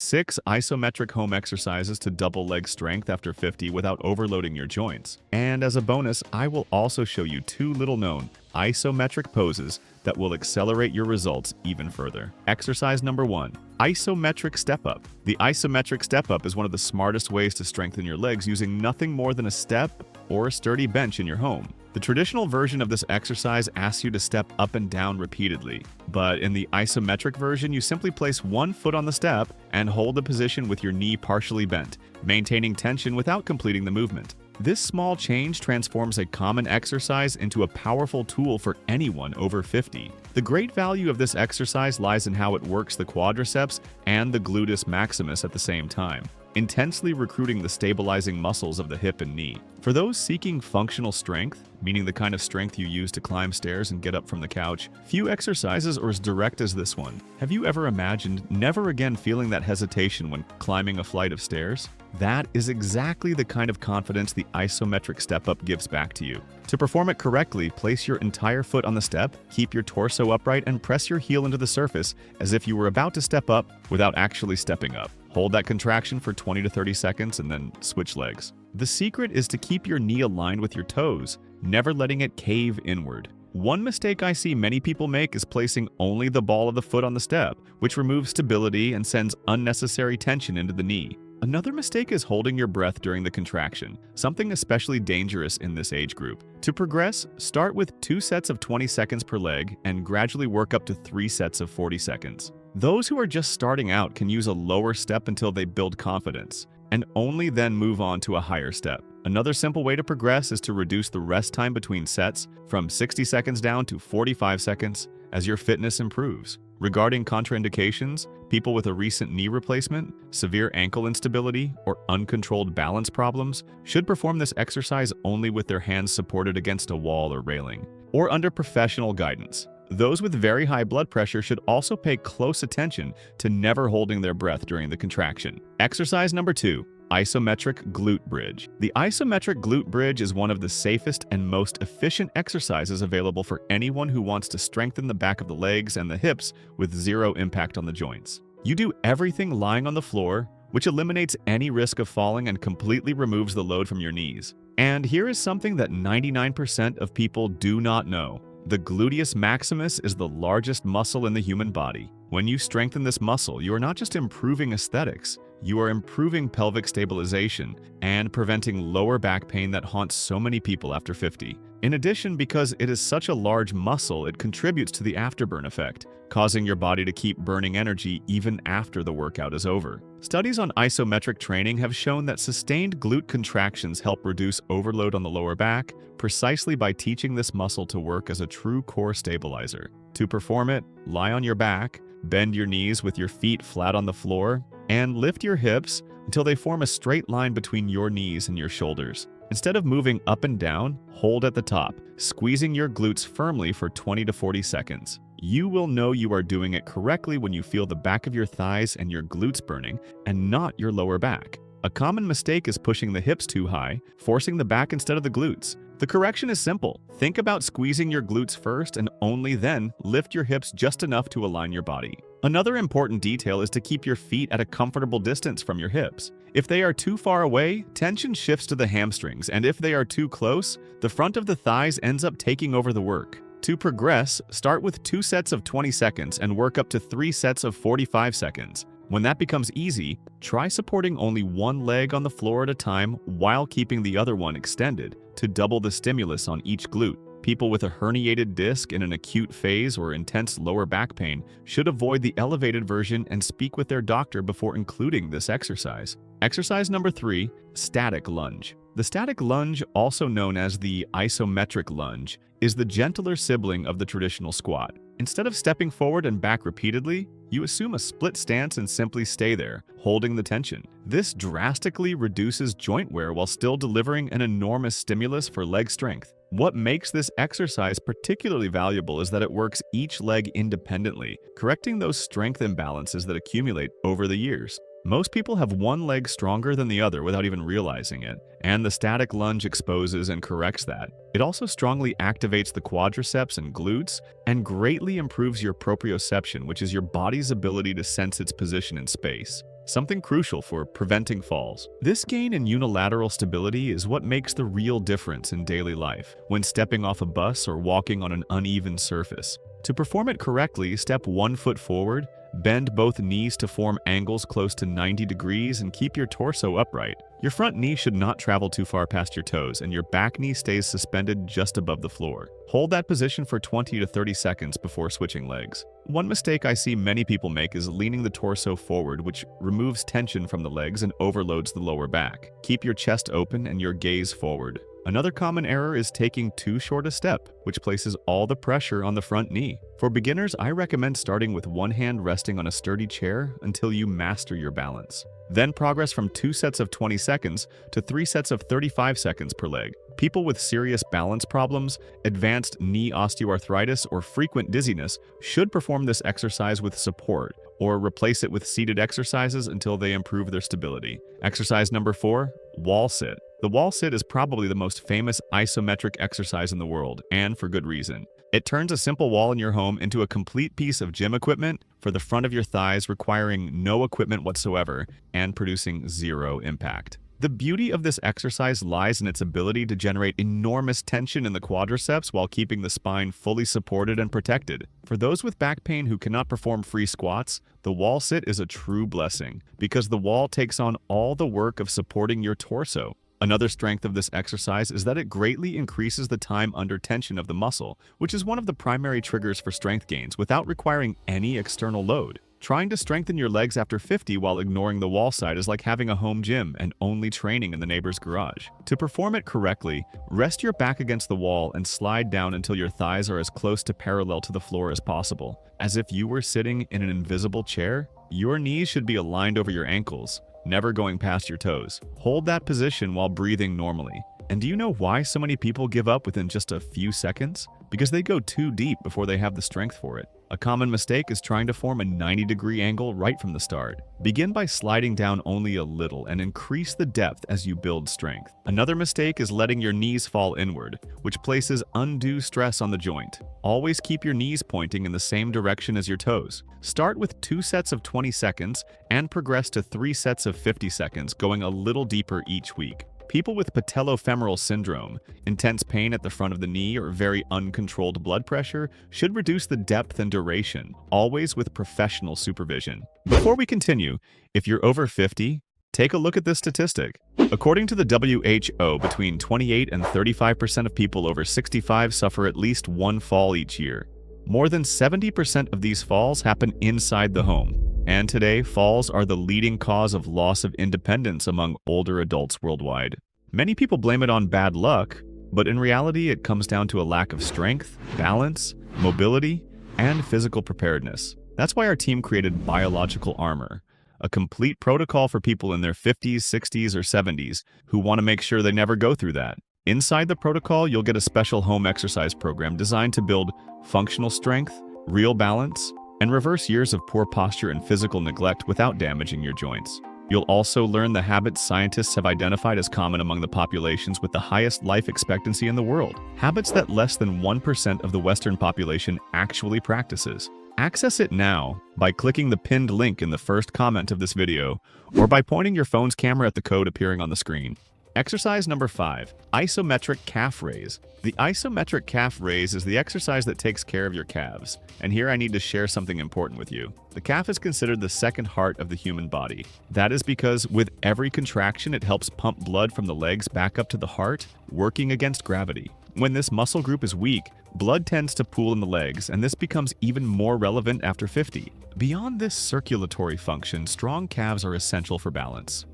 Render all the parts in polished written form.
6 isometric home exercises to double leg strength after 50 without overloading your joints. And as a bonus, I will also show you 2 little-known isometric poses that will accelerate your results even further. Exercise number 1. Isometric step-up. The isometric step-up is one of the smartest ways to strengthen your legs using nothing more than a step or a sturdy bench in your home. The traditional version of this exercise asks you to step up and down repeatedly, but in the isometric version, you simply place one foot on the step and hold the position with your knee partially bent, maintaining tension without completing the movement. This small change transforms a common exercise into a powerful tool for anyone over 50. The great value of this exercise lies in how it works the quadriceps and the gluteus maximus at the same time, intensely recruiting the stabilizing muscles of the hip and knee. For those seeking functional strength, meaning the kind of strength you use to climb stairs and get up from the couch, few exercises are as direct as this one. Have you ever imagined never again feeling that hesitation when climbing a flight of stairs? That is exactly the kind of confidence the isometric step-up gives back to you. To perform it correctly, place your entire foot on the step, keep your torso upright, and press your heel into the surface as if you were about to step up without actually stepping up. Hold that contraction for 20 to 30 seconds and then switch legs. The secret is to keep your knee aligned with your toes, never letting it cave inward. One mistake I see many people make is placing only the ball of the foot on the step, which removes stability and sends unnecessary tension into the knee. Another mistake is holding your breath during the contraction, something especially dangerous in this age group. To progress, start with 2 sets of 20 seconds per leg and gradually work up to 3 sets of 40 seconds. Those who are just starting out can use a lower step until they build confidence, and only then move on to a higher step. Another simple way to progress is to reduce the rest time between sets from 60 seconds down to 45 seconds as your fitness improves. Regarding contraindications, people with a recent knee replacement, severe ankle instability, or uncontrolled balance problems should perform this exercise only with their hands supported against a wall or railing, or under professional guidance. Those with very high blood pressure should also pay close attention to never holding their breath during the contraction. Exercise number 2. Isometric glute bridge. The isometric glute bridge is one of the safest and most efficient exercises available for anyone who wants to strengthen the back of the legs and the hips with zero impact on the joints. You do everything lying on the floor, which eliminates any risk of falling and completely removes the load from your knees. And here is something that 99% of people do not know. The gluteus maximus is the largest muscle in the human body. When you strengthen this muscle, you are not just improving aesthetics, you are improving pelvic stabilization and preventing lower back pain that haunts so many people after 50. In addition, because it is such a large muscle, it contributes to the afterburn effect, causing your body to keep burning energy even after the workout is over. Studies on isometric training have shown that sustained glute contractions help reduce overload on the lower back precisely by teaching this muscle to work as a true core stabilizer. To perform it, lie on your back, bend your knees with your feet flat on the floor, and lift your hips until they form a straight line between your knees and your shoulders. Instead of moving up and down, hold at the top, squeezing your glutes firmly for 20 to 40 seconds. You will know you are doing it correctly when you feel the back of your thighs and your glutes burning, and not your lower back. A common mistake is pushing the hips too high, forcing the back instead of the glutes. The correction is simple. Think about squeezing your glutes first and only then lift your hips just enough to align your body. Another important detail is to keep your feet at a comfortable distance from your hips. If they are too far away, tension shifts to the hamstrings, and if they are too close, the front of the thighs ends up taking over the work. To progress, start with 2 sets of 20 seconds and work up to 3 sets of 45 seconds. When that becomes easy, try supporting only one leg on the floor at a time while keeping the other one extended to double the stimulus on each glute. People with a herniated disc in an acute phase or intense lower back pain should avoid the elevated version and speak with their doctor before including this exercise. Exercise number 3, static lunge. The static lunge, also known as the isometric lunge, is the gentler sibling of the traditional squat. Instead of stepping forward and back repeatedly, you assume a split stance and simply stay there, holding the tension. This drastically reduces joint wear while still delivering an enormous stimulus for leg strength. What makes this exercise particularly valuable is that it works each leg independently, correcting those strength imbalances that accumulate over the years. Most people have one leg stronger than the other without even realizing it, and the static lunge exposes and corrects that. It also strongly activates the quadriceps and glutes and greatly improves your proprioception, which is your body's ability to sense its position in space, something crucial for preventing falls. This gain in unilateral stability is what makes the real difference in daily life, when stepping off a bus or walking on an uneven surface. To perform it correctly, step 1 foot forward, bend both knees to form angles close to 90 degrees, and keep your torso upright. Your front knee should not travel too far past your toes, and your back knee stays suspended just above the floor. Hold that position for 20 to 30 seconds before switching legs. One mistake I see many people make is leaning the torso forward, which removes tension from the legs and overloads the lower back. Keep your chest open and your gaze forward. Another common error is taking too short a step, which places all the pressure on the front knee. For beginners, I recommend starting with one hand resting on a sturdy chair until you master your balance. Then progress from 2 sets of 20 seconds to 3 sets of 35 seconds per leg. People with serious balance problems, advanced knee osteoarthritis, or frequent dizziness should perform this exercise with support or replace it with seated exercises until they improve their stability. Exercise number 4, wall sit. The wall sit is probably the most famous isometric exercise in the world, and for good reason. It turns a simple wall in your home into a complete piece of gym equipment for the front of your thighs, requiring no equipment whatsoever and producing zero impact. The beauty of this exercise lies in its ability to generate enormous tension in the quadriceps while keeping the spine fully supported and protected. For those with back pain who cannot perform free squats, the wall sit is a true blessing because the wall takes on all the work of supporting your torso. Another strength of this exercise is that it greatly increases the time under tension of the muscle, which is one of the primary triggers for strength gains without requiring any external load. Trying to strengthen your legs after 50 while ignoring the wall side is like having a home gym and only training in the neighbor's garage. To perform it correctly, rest your back against the wall and slide down until your thighs are as close to parallel to the floor as possible. As if you were sitting in an invisible chair, your knees should be aligned over your ankles, never going past your toes. Hold that position while breathing normally. And do you know why so many people give up within just a few seconds? Because they go too deep before they have the strength for it. A common mistake is trying to form a 90-degree angle right from the start. Begin by sliding down only a little and increase the depth as you build strength. Another mistake is letting your knees fall inward, which places undue stress on the joint. Always keep your knees pointing in the same direction as your toes. Start with 2 sets of 20 seconds and progress to 3 sets of 50 seconds, going a little deeper each week. People with patellofemoral syndrome, intense pain at the front of the knee, or very uncontrolled blood pressure should reduce the depth and duration, always with professional supervision. Before we continue, if you're over 50, take a look at this statistic. According to the WHO, between 28 and 35% of people over 65 suffer at least one fall each year. More than 70% of these falls happen inside the home. And today, falls are the leading cause of loss of independence among older adults worldwide. Many people blame it on bad luck, but in reality, it comes down to a lack of strength, balance, mobility, and physical preparedness. That's why our team created Biological Armor, a complete protocol for people in their 50s, 60s, or 70s who want to make sure they never go through that. Inside the protocol, you'll get a special home exercise program designed to build functional strength, real balance, and reverse years of poor posture and physical neglect without damaging your joints. You'll also learn the habits scientists have identified as common among the populations with the highest life expectancy in the world, habits that less than 1% of the Western population actually practices. Access it now by clicking the pinned link in the first comment of this video, or by pointing your phone's camera at the code appearing on the screen. Exercise number 5, isometric calf raise. The isometric calf raise is the exercise that takes care of your calves. And here I need to share something important with you. The calf is considered the second heart of the human body. That is because with every contraction, it helps pump blood from the legs back up to the heart, working against gravity. When this muscle group is weak, blood tends to pool in the legs, and this becomes even more relevant after 50. Beyond this circulatory function, strong calves are essential for balance.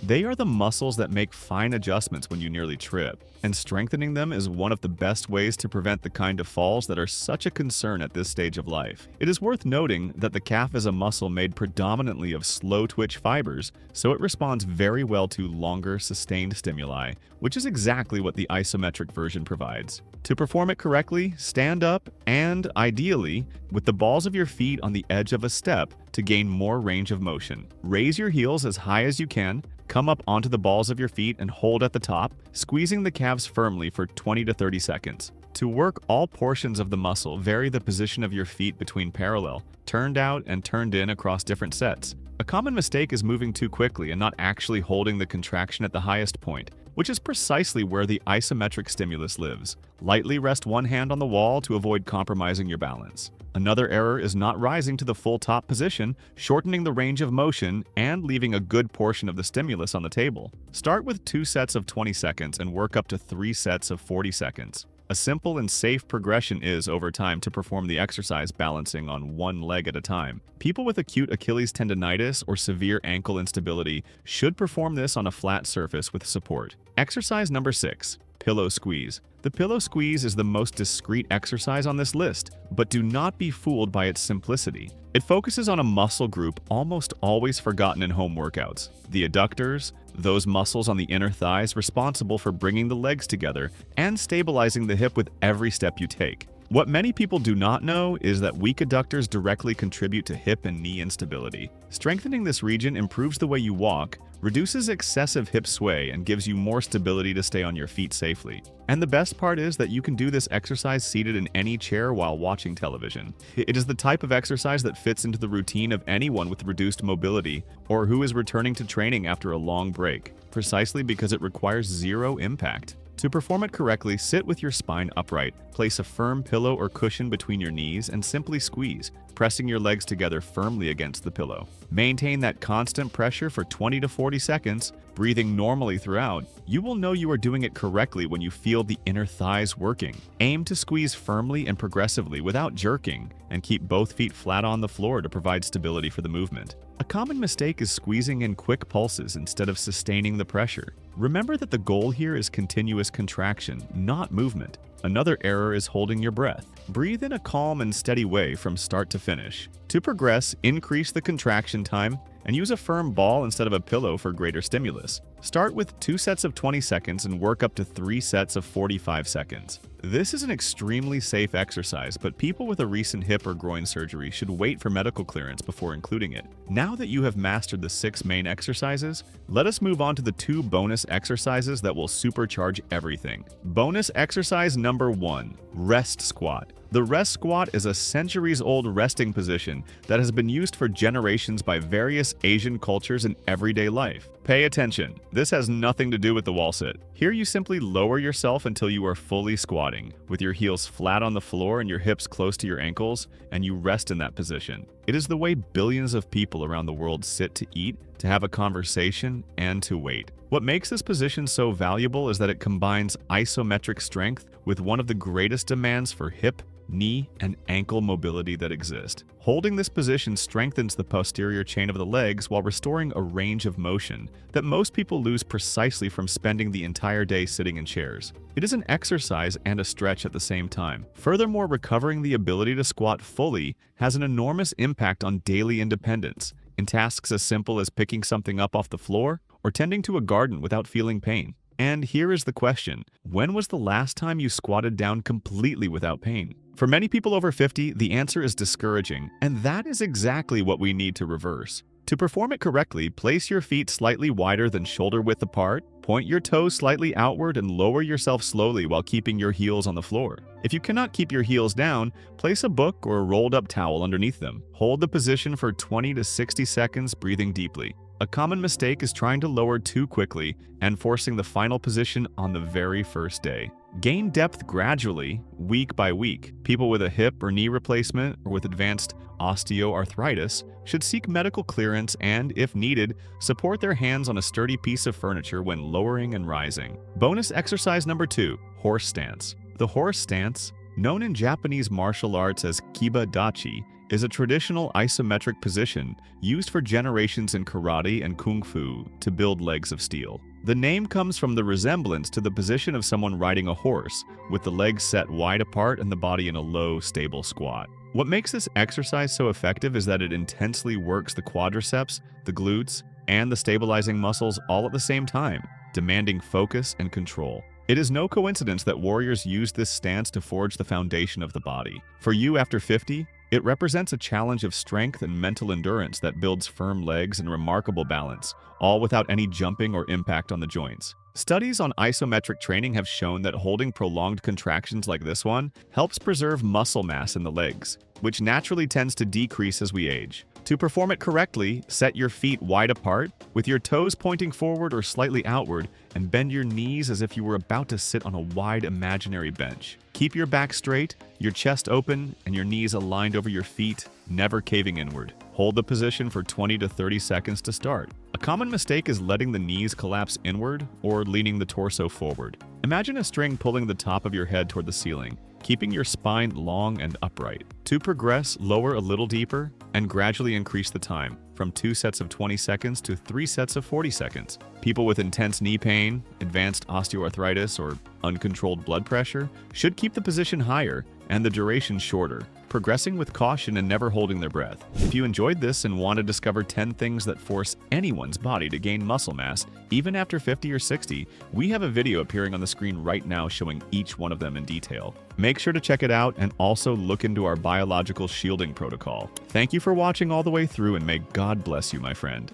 They are the muscles that make fine adjustments when you nearly trip, and strengthening them is one of the best ways to prevent the kind of falls that are such a concern at this stage of life. It is worth noting that the calf is a muscle made predominantly of slow-twitch fibers, so it responds very well to longer, sustained stimuli, which is exactly what the isometric version provides. To perform it correctly, stand up and, ideally, with the balls of your feet on the edge of a step, to gain more range of motion. Raise your heels as high as you can, come up onto the balls of your feet and hold at the top, squeezing the calves firmly for 20 to 30 seconds. To work all portions of the muscle, vary the position of your feet between parallel, turned out and turned in across different sets. A common mistake is moving too quickly and not actually holding the contraction at the highest point, which is precisely where the isometric stimulus lives. Lightly rest one hand on the wall to avoid compromising your balance. Another error is not rising to the full top position, shortening the range of motion, and leaving a good portion of the stimulus on the table. Start with 2 sets of 20 seconds and work up to 3 sets of 40 seconds. A simple and safe progression is, over time, to perform the exercise balancing on one leg at a time. People with acute Achilles tendonitis or severe ankle instability should perform this on a flat surface with support. Exercise number 6. Pillow squeeze. The pillow squeeze is the most discreet exercise on this list, but do not be fooled by its simplicity. It focuses on a muscle group almost always forgotten in home workouts: the adductors, those muscles on the inner thighs responsible for bringing the legs together and stabilizing the hip with every step you take. What many people do not know is that weak adductors directly contribute to hip and knee instability. Strengthening this region improves the way you walk, reduces excessive hip sway, and gives you more stability to stay on your feet safely. And the best part is that you can do this exercise seated in any chair while watching television. It is the type of exercise that fits into the routine of anyone with reduced mobility or who is returning to training after a long break, precisely because it requires zero impact. To perform it correctly, sit with your spine upright, place a firm pillow or cushion between your knees, and simply squeeze, pressing your legs together firmly against the pillow. Maintain that constant pressure for 20 to 40 seconds, breathing normally throughout. You will know you are doing it correctly when you feel the inner thighs working. Aim to squeeze firmly and progressively without jerking, and keep both feet flat on the floor to provide stability for the movement. A common mistake is squeezing in quick pulses instead of sustaining the pressure. Remember that the goal here is continuous contraction, not movement. Another error is holding your breath. Breathe in a calm and steady way from start to finish. To progress, increase the contraction time and use a firm ball instead of a pillow for greater stimulus. Start with 2 sets of 20 seconds and work up to 3 sets of 45 seconds. This is an extremely safe exercise, but people with a recent hip or groin surgery should wait for medical clearance before including it. Now that you have mastered the 6 main exercises, let us move on to the 2 bonus exercises that will supercharge everything. Bonus exercise number 1, rest squat. The rest squat is a centuries-old resting position that has been used for generations by various Asian cultures in everyday life. Pay attention, this has nothing to do with the wall sit. Here you simply lower yourself until you are fully squatting, with your heels flat on the floor and your hips close to your ankles, and you rest in that position. It is the way billions of people around the world sit to eat, to have a conversation, and to wait. What makes this position so valuable is that it combines isometric strength with one of the greatest demands for hip, knee, and ankle mobility that exist. Holding this position strengthens the posterior chain of the legs while restoring a range of motion that most people lose precisely from spending the entire day sitting in chairs. It is an exercise and a stretch at the same time. Furthermore, recovering the ability to squat fully has an enormous impact on daily independence, in tasks as simple as picking something up off the floor or tending to a garden without feeling pain. And here is the question: when was the last time you squatted down completely without pain? For many people over 50, the answer is discouraging, and that is exactly what we need to reverse. To perform it correctly, place your feet slightly wider than shoulder width apart, point your toes slightly outward, and lower yourself slowly while keeping your heels on the floor. If you cannot keep your heels down, place a book or a rolled-up towel underneath them. Hold the position for 20 to 60 seconds, breathing deeply. A common mistake is trying to lower too quickly and forcing the final position on the very first day. Gain depth gradually, week by week. People with a hip or knee replacement or with advanced osteoarthritis should seek medical clearance and, if needed, support their hands on a sturdy piece of furniture when lowering and rising. Bonus exercise number 2, horse stance. The horse stance, known in Japanese martial arts as kiba dachi, is a traditional isometric position used for generations in karate and kung fu to build legs of steel. The name comes from the resemblance to the position of someone riding a horse, with the legs set wide apart and the body in a low, stable squat. What makes this exercise so effective is that it intensely works the quadriceps, the glutes, and the stabilizing muscles all at the same time, demanding focus and control. It is no coincidence that warriors use this stance to forge the foundation of the body. For you after 50, It represents a challenge of strength and mental endurance that builds firm legs and remarkable balance, all without any jumping or impact on the joints. Studies on isometric training have shown that holding prolonged contractions like this one helps preserve muscle mass in the legs, which naturally tends to decrease as we age. To perform it correctly, set your feet wide apart, with your toes pointing forward or slightly outward, and bend your knees as if you were about to sit on a wide imaginary bench. Keep your back straight, your chest open, and your knees aligned over your feet, never caving inward. Hold the position for 20 to 30 seconds to start. A common mistake is letting the knees collapse inward or leaning the torso forward. Imagine a string pulling the top of your head toward the ceiling, keeping your spine long and upright. To progress, lower a little deeper and gradually increase the time, from 2 sets of 20 seconds to 3 sets of 40 seconds. People with intense knee pain, advanced osteoarthritis, or uncontrolled blood pressure should keep the position higher and the duration shorter, progressing with caution and never holding their breath. If you enjoyed this and want to discover 10 things that force anyone's body to gain muscle mass, even after 50 or 60, we have a video appearing on the screen right now showing each one of them in detail. Make sure to check it out and also look into our biological shielding protocol. Thank you for watching all the way through, and may God bless you, my friend.